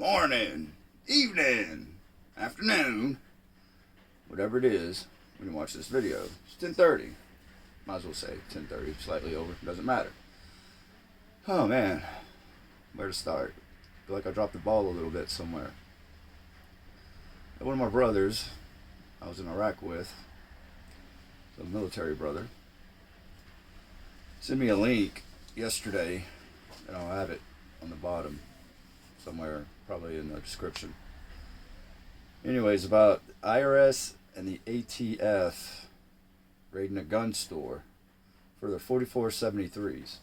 morning, evening, afternoon, whatever it is when you watch this video. It's 10:30. Might as well say 10:30, slightly over, doesn't matter. Oh man, where to start? I feel like I dropped the ball a little bit somewhere. One of my brothers I was in Iraq with, a military brother, sent me a link yesterday, and I'll have it on the bottom somewhere, probably in the description. Anyways, about IRS and the ATF raiding a gun store for their 4473s,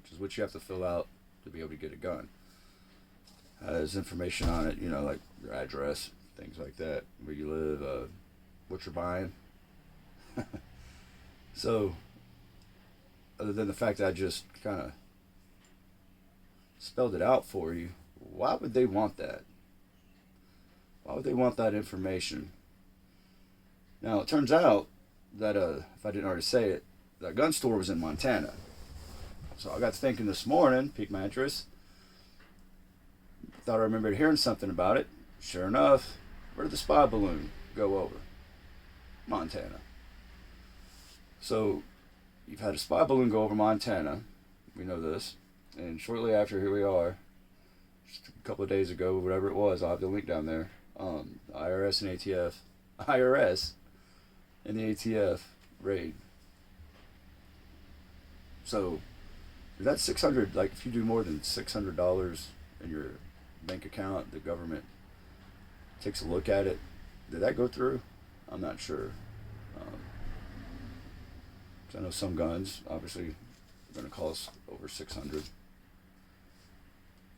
which is what you have to fill out to be able to get a gun. There's information on it, like your address, things like that, where you live, what you're buying. So, other than the fact that I just kind of spelled it out for you, why would they want that? Why would they want that information? Now, it turns out that, if I didn't already say it, that gun store was in Montana. So I got to thinking this morning, piqued my interest. Thought I remembered hearing something about it. Sure enough, where did the spy balloon go over? Montana. So, you've had a spy balloon go over Montana. We know this. And shortly after, here we are. Just a couple of days ago, whatever it was, I'll have the link down there. IRS and ATF. IRS and the ATF raid. So, that's 600, like if you do more than $600 in your bank account, the government takes a look at it. Did that go through? I'm not sure. 'Cause I know some guns, obviously, are going to cost over 600.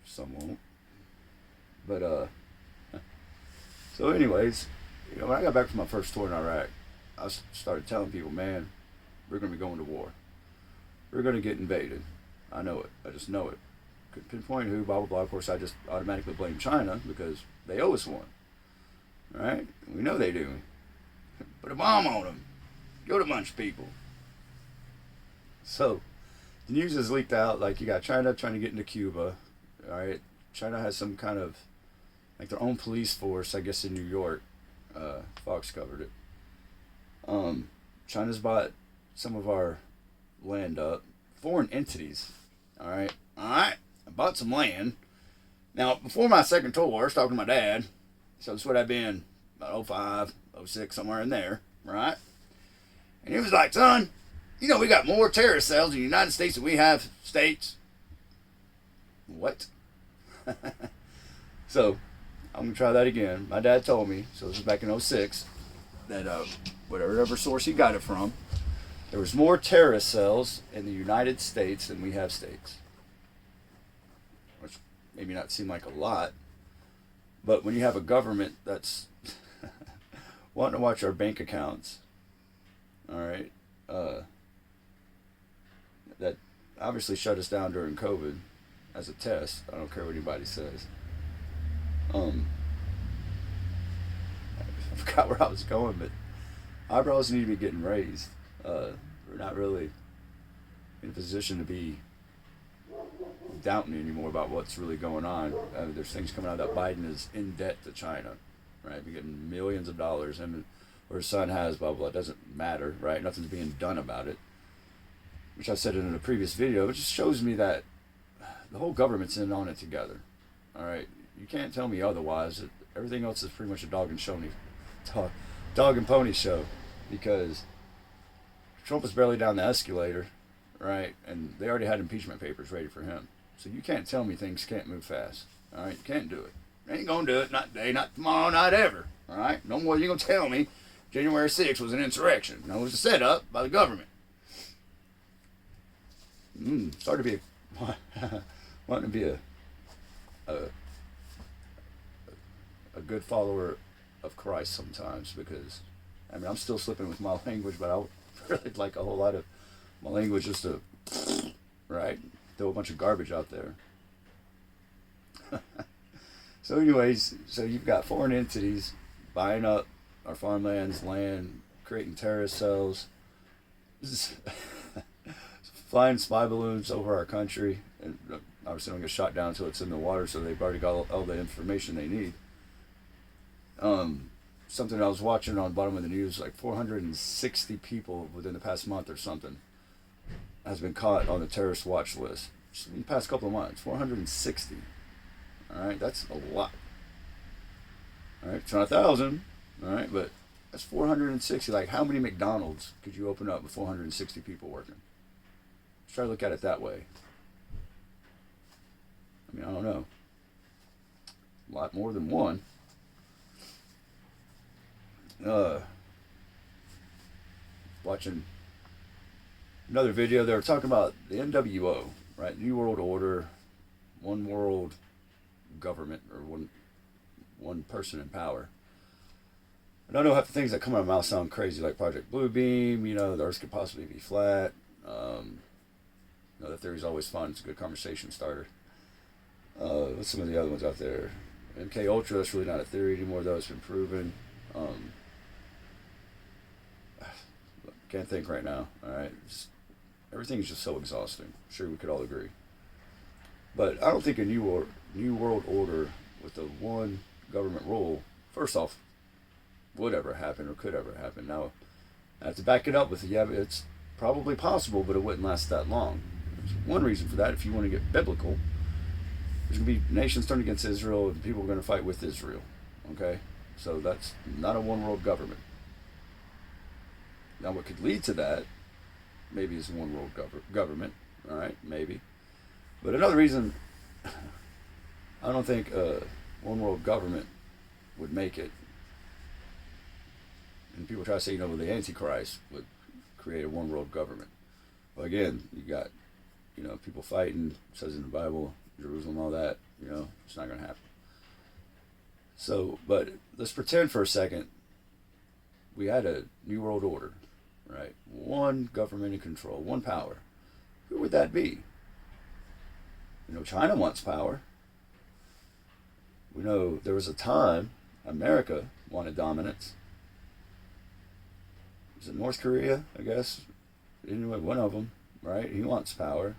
Some won't. But, so anyways, when I got back from my first tour in Iraq, I started telling people, man, we're going to be going to war. We're going to get invaded. I know it. I just know it. Couldn't pinpoint who, blah, blah, blah. Of course, I just automatically blame China because they owe us one. Right? We know they do. Put a bomb on them. Go to a bunch of people. So, the news has leaked out, like you got China trying to get into Cuba. Alright? China has some kind of, like their own police force, I guess in New York. Fox covered it. China's bought some of our land up. Foreign entities. Alright? I bought some land. Now, before my second tour, I was talking to my dad. So this would have been about 05, 06, somewhere in there, right? And he was like, son, we got more terrorist cells in the United States than we have states. What? So, I'm going to try that again. My dad told me, so this was back in 06, that whatever source he got it from, there was more terrorist cells in the United States than we have states. Which maybe not seem like a lot, but when you have a government that's wanting to watch our bank accounts, all right, that obviously shut us down during COVID as a test. I don't care what anybody says. I forgot where I was going, but eyebrows need to be getting raised. We're not really in a position to be doubting anymore about what's really going on. There's things coming out that Biden is in debt to China, right? We're getting millions of dollars, him or his son has, blah, blah, it doesn't matter, right? Nothing's being done about it, which I said in a previous video. It just shows me that the whole government's in on it together, all right? You can't tell me otherwise. Everything else is pretty much a dog and pony show, because Trump was barely down the escalator, right? And they already had impeachment papers ready for him. So you can't tell me things can't move fast. All right? You can't do it. You ain't going to do it. Not today, not tomorrow, not ever. All right? No more you going to tell me January 6th was an insurrection. No, it was a setup by the government. Started to be wanting to be a good follower of Christ sometimes, because, I'm still slipping with my language, but I really like a whole lot of my language just to, right, throw a bunch of garbage out there. So anyways, so you've got foreign entities buying up our farmlands, land, creating terrorist cells, flying spy balloons over our country, and obviously don't get shot down until it's in the water, so they've already got all the information they need. Something I was watching on the bottom of the news, like 460 people within the past month or something has been caught on the terrorist watch list. Just in the past couple of months, 460. All right, that's a lot. All right, it's not 1,000. All right, but that's 460. Like, how many McDonald's could you open up with 460 people working? Let's try to look at it that way. I mean, I don't know. A lot more than one. Watching another video, they were talking about the NWO, right? New World Order, one world government, or one person in power. And I know half the things that come out of my mouth sound crazy, like Project Bluebeam, you know, the Earth could possibly be flat. You know, that theory's always fun. It's a good conversation starter. What's some of the other ones out there? MK Ultra, that's really not a theory anymore, though. It's been proven. Can't think right now. All right, everything's just so exhausting. I'm sure we could all agree. But I don't think a new world order with the one government rule, first off, would ever happen or could ever happen. Now, I have to back it up with, yeah, it's probably possible, but it wouldn't last that long. There's one reason for that. If you want to get biblical, there's going to be nations turned against Israel, and people are going to fight with Israel. Okay, so that's not a one world government. Now, what could lead to that, maybe, is one world government. All right, maybe. But another reason, I don't think one world government would make it. And people try to say, you know, the Antichrist would create a one world government. Well, again, you got, you know, people fighting, it says in the Bible, Jerusalem, all that, you know, it's not going to happen. So, but let's pretend for a second we had a new world order, right? One government in control, one power. Who would that be? You know, China wants power. We know there was a time America wanted dominance. Is it North Korea, I guess? Anyway, one of them, right? He wants power.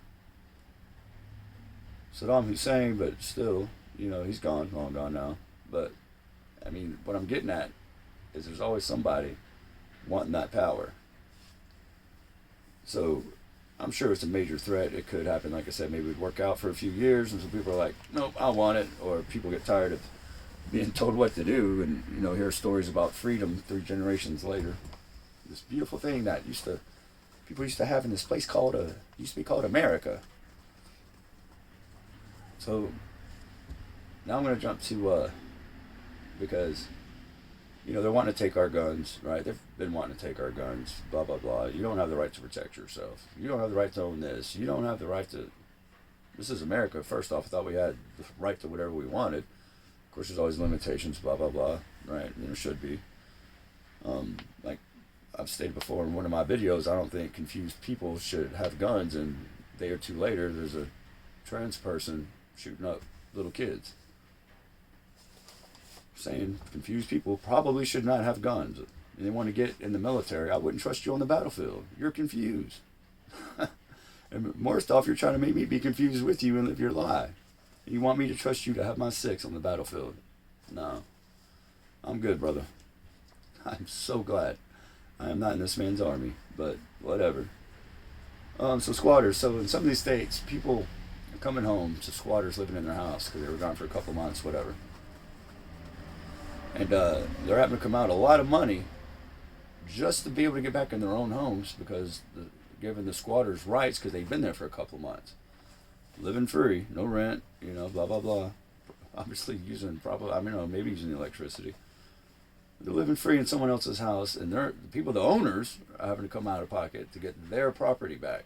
Saddam Hussein, but still, you know, he's gone, long gone now. But, I mean, what I'm getting at is there's always somebody wanting that power. So, I'm sure it's a major threat. It could happen, like I said, maybe it would work out for a few years, and some people are like, nope, I want it. Or people get tired of being told what to do, and, you know, hear stories about freedom 3 generations later. This beautiful thing that people used to have in this place used to be called America. So now I'm going to jump to, because, you know, they're wanting to take our guns, right? They've been wanting to take our guns, blah, blah, blah. You don't have the right to protect yourself. You don't have the right to own this. You don't have the right to, this is America. First off, I thought we had the right to whatever we wanted. Of course, there's always limitations, blah, blah, blah, right? And there should be. Like I've stated before in one of my videos, I don't think confused people should have guns, and a day or two later, there's a trans person shooting up little kids. Saying confused people probably should not have guns. And they want to get in the military. I wouldn't trust you on the battlefield. You're confused. And more stuff, you're trying to make me be confused with you and live your lie. You want me to trust you to have my 6 on the battlefield. No. I'm good, brother. I'm so glad I am not in this man's army, but whatever. So squatters. So in some of these states, people are coming home to squatters living in their house because they were gone for a couple months, whatever. And they're having to come out a lot of money just to be able to get back in their own homes because giving the squatters rights because they've been there for a couple of months. Living free, no rent, you know, blah, blah, blah. Obviously maybe using the electricity. They're living free in someone else's house, and the owners, are having to come out of pocket to get their property back.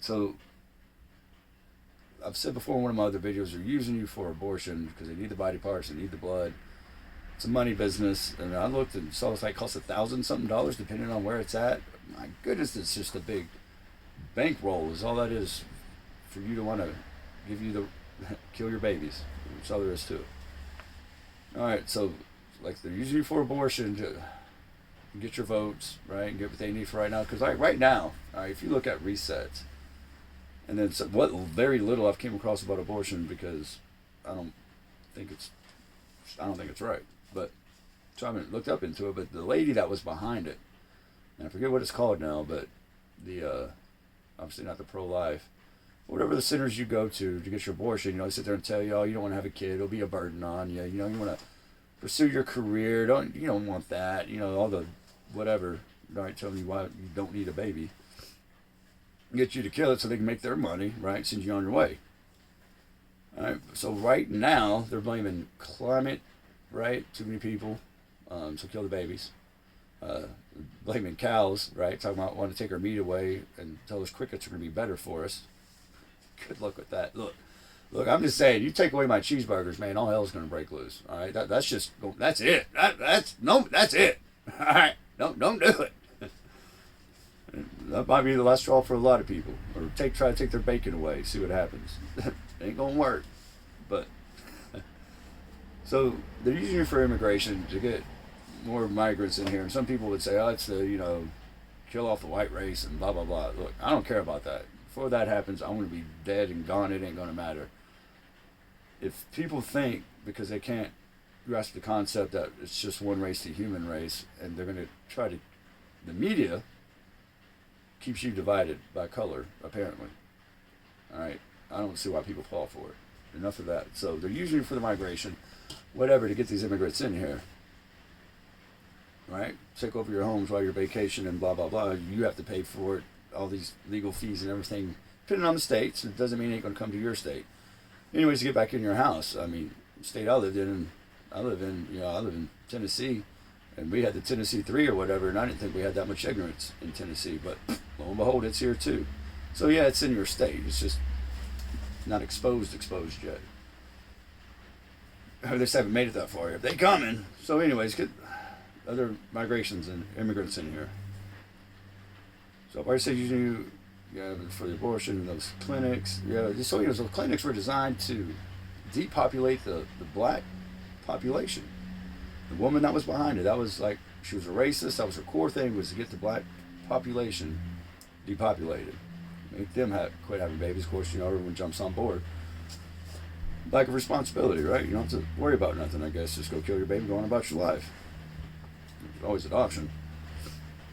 So, I've said before in one of my other videos, they're using you for abortion because they need the body parts, they need the blood. It's a money business, and I looked and saw it's like costs $1,000-something depending on where it's at. My goodness, it's just a big bankroll is all that is for you to want to give you kill your babies. That's all there is to it. All right, so like they're using you for abortion to get your votes, right, and get what they need for right now. Because right now, all right, if you look at resets, And then what very little I've came across about abortion, because I don't think it's I don't think it's right. But so I haven't looked up into it. But the lady that was behind it, and I forget what it's called now, but the obviously not the pro-life, whatever the centers you go to get your abortion, they sit there and tell you, oh, you don't want to have a kid, it'll be a burden on you. You want to pursue your career. You don't want that. All the whatever. Right, telling you why you don't need a baby. Get you to kill it so they can make their money. Right, send you on your way. All right. So right now they're blaming climate. Right, too many people. So kill the babies. Blaming cows. Right, talking about wanting to take our meat away and tell us crickets are going to be better for us. Good luck with that. Look, I'm just saying, you take away my cheeseburgers, man, all hell's going to break loose. All right, that's it. That's it. All right, don't do it. That might be the last straw for a lot of people. Or try to take their bacon away, see what happens. Ain't going to work. But so they're using it for immigration to get more migrants in here, and some people would say, oh, it's to kill off the white race and blah blah blah. Look, I don't care about that. Before that happens, I'm going to be dead and gone. It ain't going to matter. If people think because they can't grasp the concept that it's just one race, the human race, and they're going to try to, the media keeps you divided by color, apparently. All right, I don't see why people fall for it. Enough of that. So they're using it for the migration, whatever, to get these immigrants in here. Right? Take over your homes while you're vacationing and blah blah blah. You have to pay for it. All these legal fees and everything, depending on the states. It doesn't mean it ain't going to come to your state. Anyways, to get back in your house. I mean, the state I live in Tennessee, and we had the Tennessee 3 or whatever, and I didn't think we had that much ignorance in Tennessee, but lo and behold, it's here too. So yeah, it's in your state. It's just not exposed yet. They just haven't made it that far yet. They coming. So anyways, get other migrations and immigrants in here. So if I say for the abortion, those clinics, just so those clinics were designed to depopulate the black population. The woman that was behind it, that was like, she was a racist. That was her core thing, was to get the black population depopulated. Make them quit having babies. Of course, everyone jumps on board. Lack of responsibility, right? You don't have to worry about nothing, I guess. Just go kill your baby, go on about your life. There's always adoption.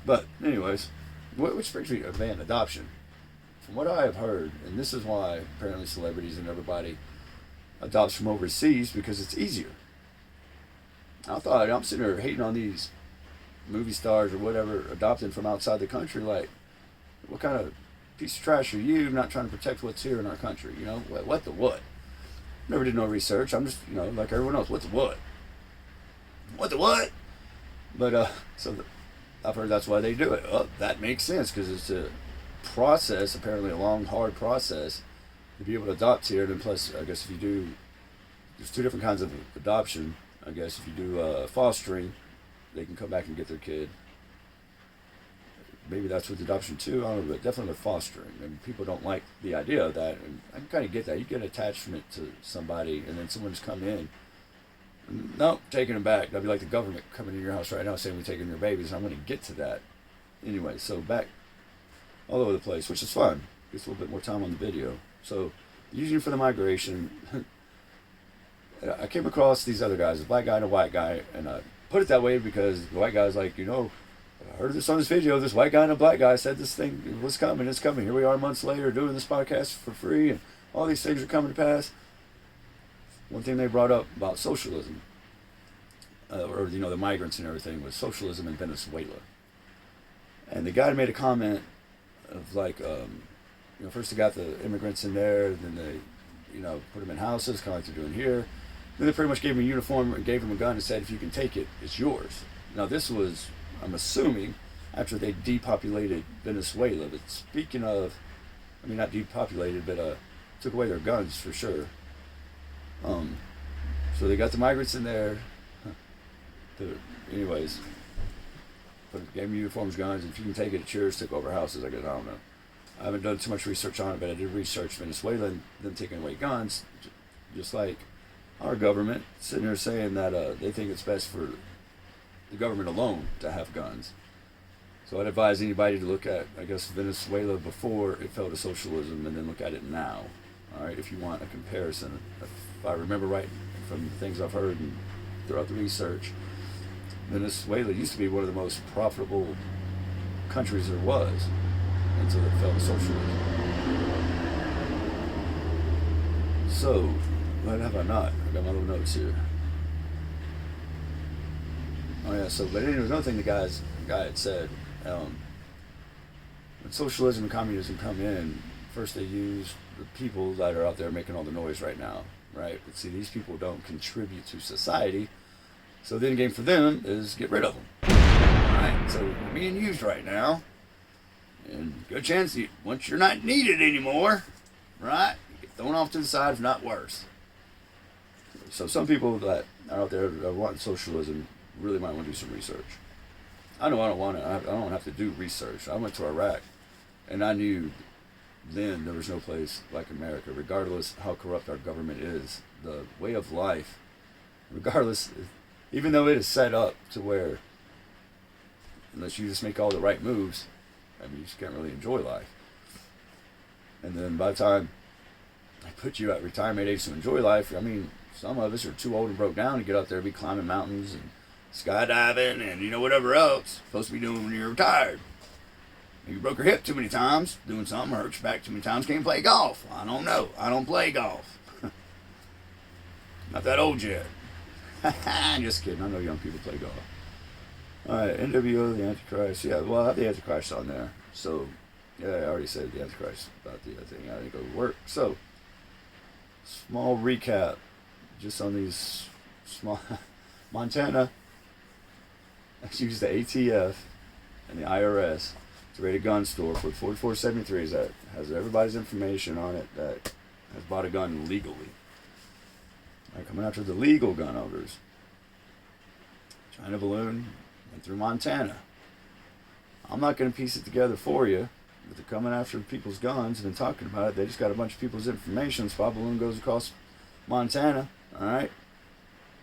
But anyways, which brings me to adoption. From what I have heard, and this is why apparently celebrities and everybody adopts from overseas, because it's easier. I'm sitting there hating on these movie stars or whatever adopting from outside the country. Like, what kind of piece of trash are you not trying to protect what's here in our country? What the what? Never did no research. I'm just, like everyone else. What the what? What the what? But I've heard that's why they do it. Oh, that makes sense, because it's a process, apparently a long, hard process to be able to adopt here. And then plus, I guess if you do, there's two different kinds of adoption. I guess if you do fostering, they can come back and get their kid. Maybe that's with adoption too. I don't know, but definitely with fostering. And people don't like the idea of that. And I can kind of get that. You get an attachment to somebody, and then someone's come in. No, taking them back. That'd be like the government coming in your house right now saying we're taking your babies. I'm going to get to that. Anyway, so back all over the place, which is fun. Gets a little bit more time on the video. So, usually for the migration, I came across these other guys, a black guy and a white guy, and I put it that way because the white guy's like, I heard this on this video, this white guy and a black guy said this thing was coming, it's coming. Here we are months later doing this podcast for free, and all these things are coming to pass. One thing they brought up about socialism, or the migrants and everything, was socialism in Venezuela. And the guy made a comment of like, first they got the immigrants in there, then they, put them in houses, kind of like they're doing here. Then they pretty much gave them a uniform and gave them a gun and said, if you can take it, it's yours. Now this was, I'm assuming, after they depopulated Venezuela. But speaking of, not depopulated, but took away their guns for sure. So they got the migrants in there. Anyways, gave them uniforms, guns, and if you can take it, it's yours. Took over houses, I guess. I don't know. I haven't done too much research on it, but I did research Venezuela and them taking away guns, just like our government sitting there saying that they think it's best for the government alone to have guns. So I'd advise anybody to look at, I guess, Venezuela before it fell to socialism, and then look at it now. All right, if you want a comparison. If I remember right from the things I've heard and throughout the research, Venezuela used to be one of the most profitable countries there was until it fell to socialism. So, what have I not? I got my little notes here. Oh yeah, so, but anyway, another thing the guy had said, when socialism and communism come in, first they use the people that are out there making all the noise right now, right? But see, these people don't contribute to society, so the end game for them is get rid of them. Right? So they're being used right now, and good chance you, once you're not needed anymore, right, you get thrown off to the side, if not worse. So some people that are out there that want socialism really might want to do some research. I know I don't want to. I don't have to do research. I went to Iraq, and I knew then there was no place like America, regardless how corrupt our government is. The way of life, regardless, even though it is set up to where, unless you just make all the right moves, I mean, you just can't really enjoy life. And then by the time I put you at retirement age to enjoy life, I mean, some of us are too old and broke down to get out there and be climbing mountains and skydiving and, you know, whatever else you're supposed to be doing when you're retired. You broke your hip too many times doing something, or hurt your back too many times, can't play golf. I don't know. I don't play golf. Not that old yet. Just kidding. I know young people play golf. Alright, NWO, the Antichrist. Yeah, well, I have the Antichrist on there. So, yeah, I already said the Antichrist about the thing. I didn't go to work. So, small recap just on these small. Montana used the ATF and the IRS to raid a gun store for 4473s that has everybody's information on it that has bought a gun legally. Right, coming after the legal gun owners. China balloon went through Montana. I'm not going to piece it together for you, but they're coming after people's guns. I've been talking about it. They just got a bunch of people's information. Spy balloon goes across Montana. All right.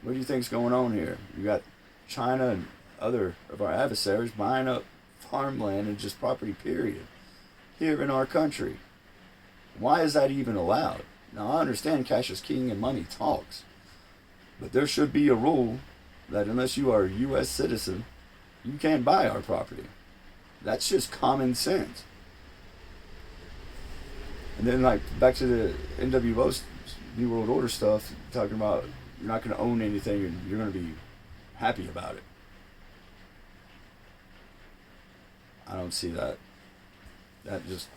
What do you think's going on here? You got China and other of our adversaries buying up farmland and just property, period, here in our country. Why is that even allowed? Now, I understand cash is king and money talks, but there should be a rule that unless you are a U.S. citizen, you can't buy our property. That's just common sense. And then, like, back to the NWO New World Order stuff, talking about you're not going to own anything and you're going to be happy about it. I don't see that. That just,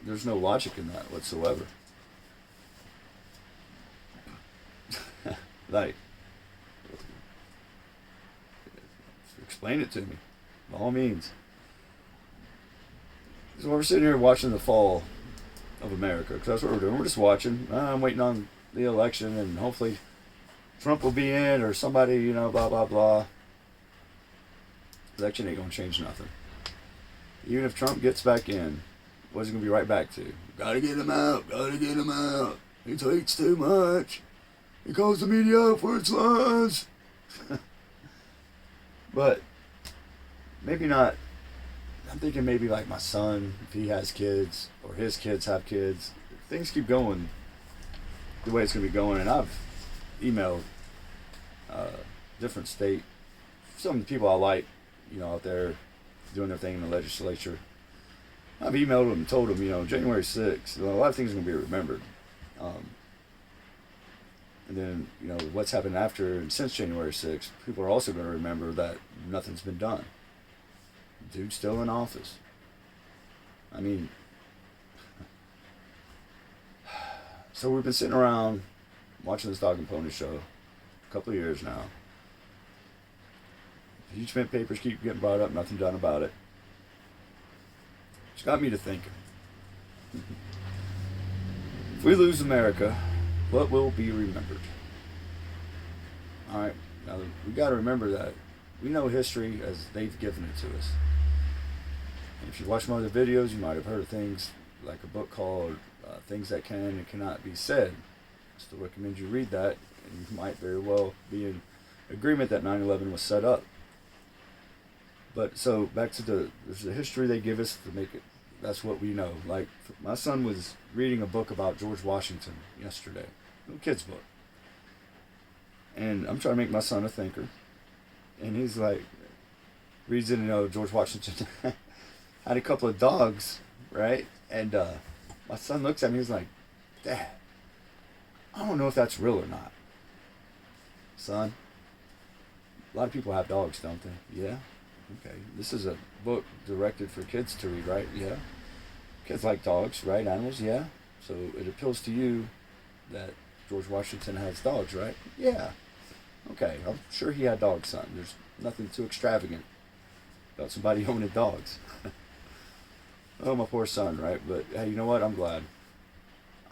there's no logic in that whatsoever. Like, explain it to me, by all means. So we're sitting here watching the fall of America, because that's what we're doing. We're just watching. I'm waiting on the election, and hopefully Trump will be in, or somebody, you know, blah, blah, blah. Election ain't going to change nothing. Even if Trump gets back in, what's it going to be right back to? Gotta get him out, gotta get him out. He tweets too much. He calls the media out for its lies. But maybe not. I'm thinking maybe like my son, if he has kids, or his kids have kids, if things keep going the way it's going to be going. And I've emailed different state, some of the people I like, you know, out there doing their thing in the legislature. I've emailed them and told them, you know, January 6th, a lot of things are going to be remembered. And then, you know, what's happened after and since January 6th, people are also going to remember that nothing's been done. Dude's still in office. I mean, so we've been sitting around watching this Dog and Pony show a couple of years now. Impeachment papers keep getting brought up, nothing done about it. It's got me to thinking. If we lose America, what will be remembered? Alright, now we got to remember that we know history as they've given it to us. And if you watch my other videos, you might have heard of things like a book called Things That Can and Cannot Be Said. I still recommend you read that, and you might very well be in agreement that 9/11 was set up. But so back to there's the history they give us to make it. That's what we know. Like my son was reading a book about George Washington yesterday, a kid's book, and I'm trying to make my son a thinker, and he's like, reads it, George Washington had a couple of dogs, right? And my son looks at me, he's like, Dad, I don't know if that's real or not. Son, a lot of people have dogs, don't they? Yeah. Okay. This is a book directed for kids to read, right? Yeah. Kids like dogs, right? Animals, yeah. So it appeals to you that George Washington has dogs, right? Yeah. Okay. I'm sure he had dogs, son. There's nothing too extravagant about somebody owning dogs. Oh, my poor son, right? But hey, you know what? I'm glad.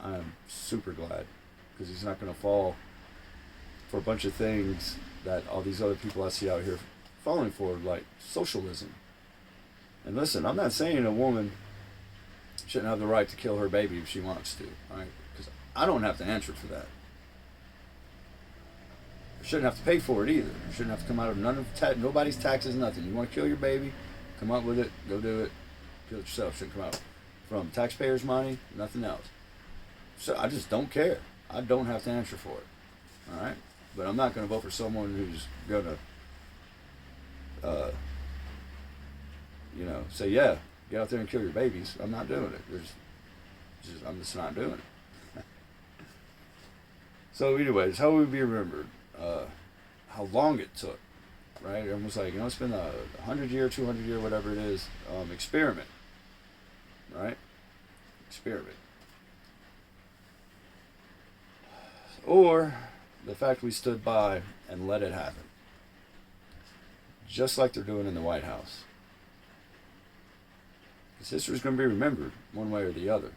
I'm super glad. Because he's not going to fall for a bunch of things that all these other people I see out here falling for, like socialism. And listen, I'm not saying a woman shouldn't have the right to kill her baby if she wants to, right? Because I don't have to answer for that. I shouldn't have to pay for it either. It shouldn't have to come out of nobody's taxes, nothing. You want to kill your baby, come up with it, go do it. Kill it yourself. Shouldn't come out from taxpayers' money, nothing else. So I just don't care. I don't have to answer for it. All right? But I'm not going to vote for someone who's going to, say, yeah, get out there and kill your babies. I'm not doing it. I'm just not doing it. So anyways, how will we be remembered? How long it took, right? Almost like, it's been a 100-year, 200-year, whatever it is, experiment, right? Experiment. Or the fact we stood by and let it happen. Just like they're doing in the White House. Because history is going to be remembered one way or the other.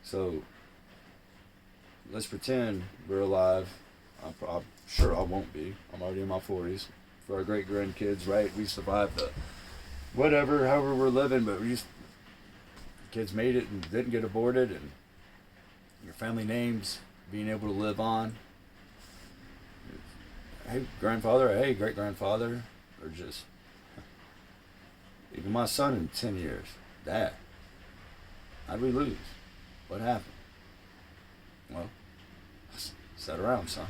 So let's pretend we're alive. I'm sure I won't be. I'm already in my 40s. For our great grandkids, right? We survived the whatever, however we're living, but kids made it and didn't get aborted, and your family names being able to live on. Hey, grandfather, hey, great grandfather, or just even my son in 10 years. Dad, how'd we lose? What happened? Well, sat around, son.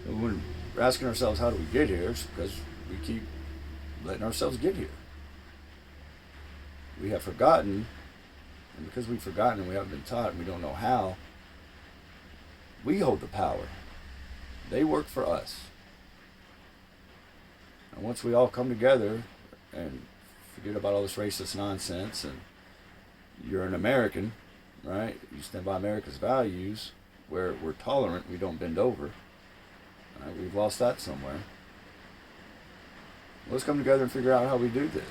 When we're asking ourselves, how do we get here? It's because we keep letting ourselves get here. We have forgotten, and because we've forgotten and we haven't been taught and we don't know how, we hold the power. They work for us. And once we all come together and forget about all this racist nonsense, and you're an American, right? You stand by America's values, where we're tolerant, we don't bend over. Right? We've lost that somewhere. Let's come together and figure out how we do this.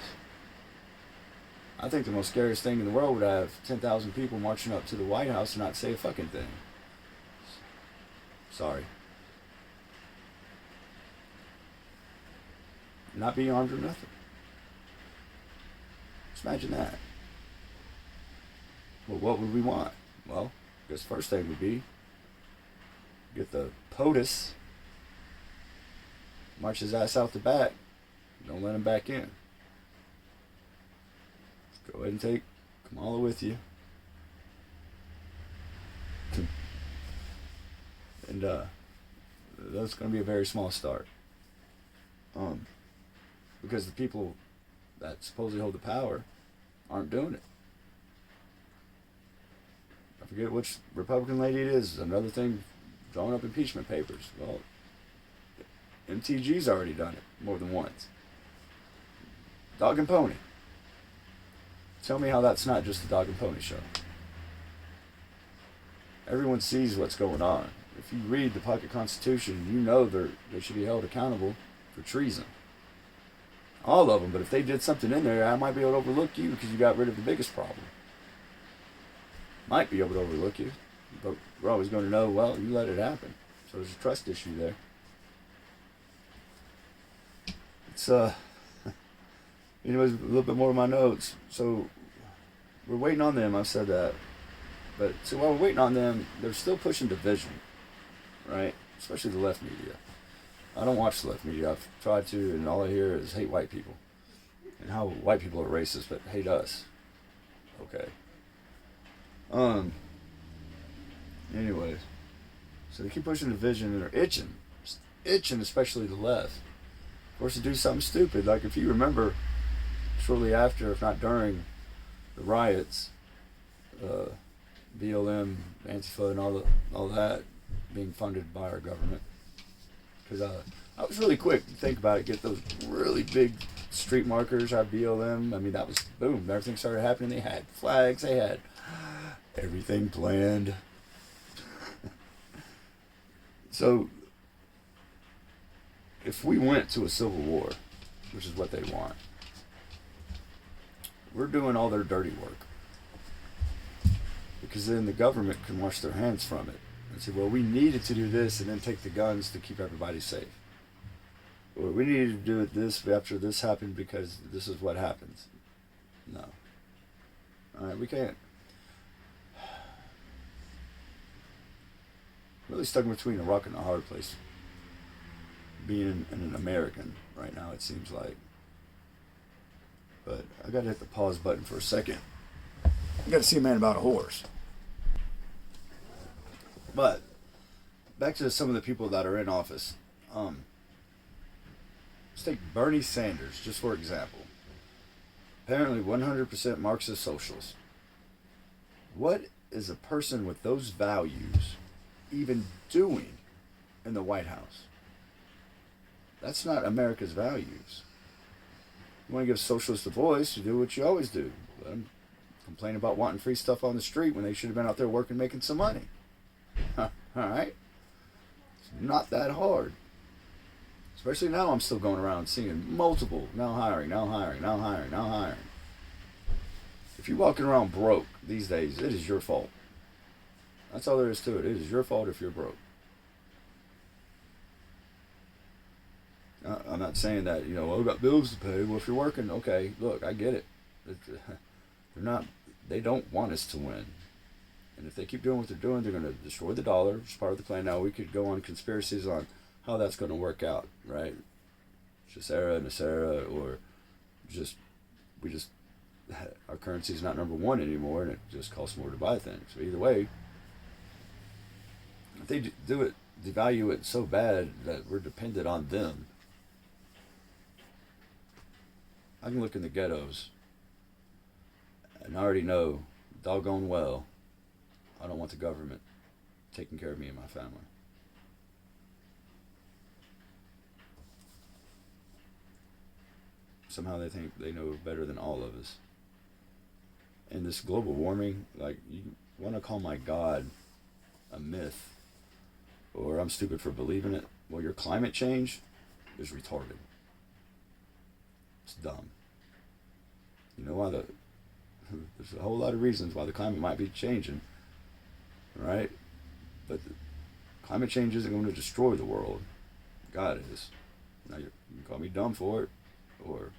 I think the most scariest thing in the world would have 10,000 people marching up to the White House and not say a fucking thing. Sorry. Not be armed or nothing. Just imagine that. Well, what would we want? Well, I guess the first thing would be get the POTUS, march his ass out the back, don't let him back in. Just go ahead and take Kamala with you. And that's going to be a very small start. Because the people that supposedly hold the power aren't doing it. I forget which Republican lady it is. Another thing, drawing up impeachment papers. Well, MTG's already done it more than once. Dog and pony. Tell me how that's not just a dog and pony show. Everyone sees what's going on. If you read the Pocket Constitution, you know they should be held accountable for treason. All of them, but if they did something in there, I might be able to overlook you because you got rid of the biggest problem. Might be able to overlook you, but we're always going to know, well, you let it happen. So there's a trust issue there. It's, anyways, a little bit more of my notes. So we're waiting on them, I've said that. But so while we're waiting on them, they're still pushing division, right? Especially the left media. I don't watch the left media. I've tried to, and all I hear is hate white people and how white people are racist, but hate us. Okay. Um. Anyways, so they keep pushing the vision and they're itching, just itching, especially the left. Of course, to do something stupid. Like if you remember, shortly after, if not during, the riots, uh, BLM, Antifa, and all that being funded by our government. Because I was really quick to think about it. Get those really big street markers, our BLM. I mean, that was boom. Everything started happening. They had flags. They had everything planned. So, if we went to a civil war, which is what they want, we're doing all their dirty work. Because then the government can wash their hands from it and say, well, we needed to do this and then take the guns to keep everybody safe. Or we needed to do it this after this happened because this is what happens. No. All right, we can't. Really stuck between a rock and a hard place. Being an American right now, it seems like. But I gotta hit the pause button for a second. I gotta see a man about a horse. But back to some of the people that are in office. Let's take Bernie Sanders, just for example. Apparently 100% Marxist socialist. What is a person with those values even doing in the White House? That's not America's values. You want to give socialists a voice, you do what you always do. Let them complain about wanting free stuff on the street when they should have been out there working, making some money. Alright? It's not that hard. Especially now I'm still going around seeing multiple, now hiring, now hiring, now hiring, now hiring. If you're walking around broke these days, it is your fault. That's all there is to it. It is your fault if you're broke. I'm not saying that, well, I've got bills to pay. Well, if you're working, okay, look, I get it. They don't want us to win. And if they keep doing what they're doing, they're going to destroy the dollar. It's part of the plan. Now, we could go on conspiracies on how that's going to work out, right? Chesera, Nasera, or our currency is not number one anymore, and it just costs more to buy things. So either way, if they do it, devalue it so bad that we're dependent on them. I can look in the ghettos and I already know doggone well I don't want the government taking care of me and my family. Somehow they think they know better than all of us. And this global warming, like, you want to call my God a myth, or I'm stupid for believing it. Well, your climate change is retarded. It's dumb. You know why there's a whole lot of reasons why the climate might be changing, right? But the climate change isn't going to destroy the world. God is. Now you can call me dumb for it, or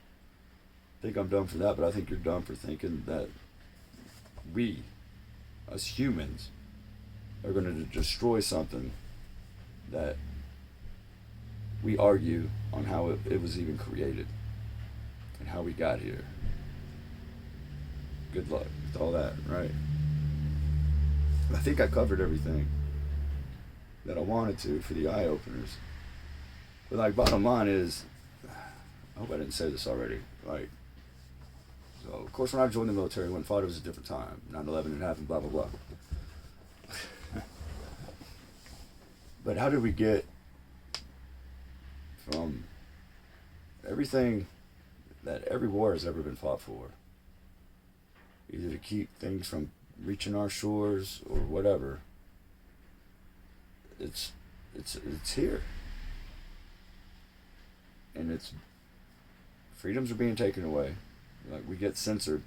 think I'm dumb for that, but I think you're dumb for thinking that we, as humans, are going to destroy something that we argue on how it was even created and how we got here. Good luck with all that, right? I think I covered everything that I wanted to for the eye openers. But like, bottom line is, I hope I didn't say this already. Like, so of course when I joined the military, when I thought it was a different time, 9/11 had happened, blah blah blah. But how did we get from everything that every war has ever been fought for, either to keep things from reaching our shores or whatever? It's here, and freedoms are being taken away. Like, we get censored.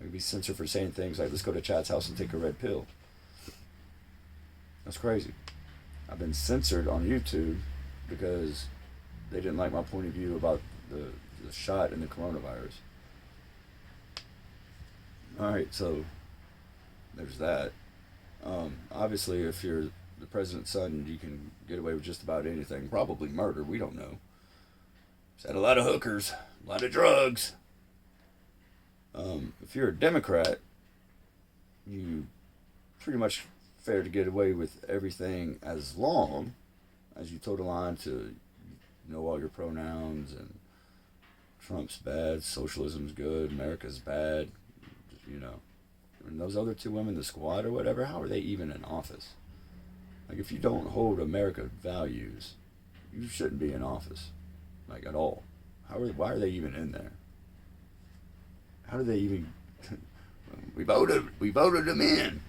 We be censored for saying things like, let's go to Chad's house and take a red pill. That's crazy. I've been censored on YouTube because they didn't like my point of view about the shot and the coronavirus. Alright, so there's that. Obviously, if you're the president's son, you can get away with just about anything. Probably murder. We don't know. He's had a lot of hookers, a lot of drugs. If you're a Democrat, you pretty much fair to get away with everything as long as you toe the line to know all your pronouns and Trump's bad, socialism's good, America's bad, you know. And those other two women, the squad or whatever, how are they even in office? Like, if you don't hold America values, you shouldn't be in office, like, at all. Why are they even in there? How do they even? we voted them in.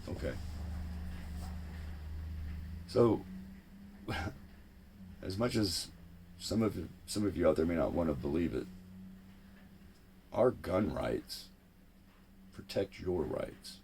Okay. So, as much as some of you out there may not want to believe it, our gun rights protect your rights.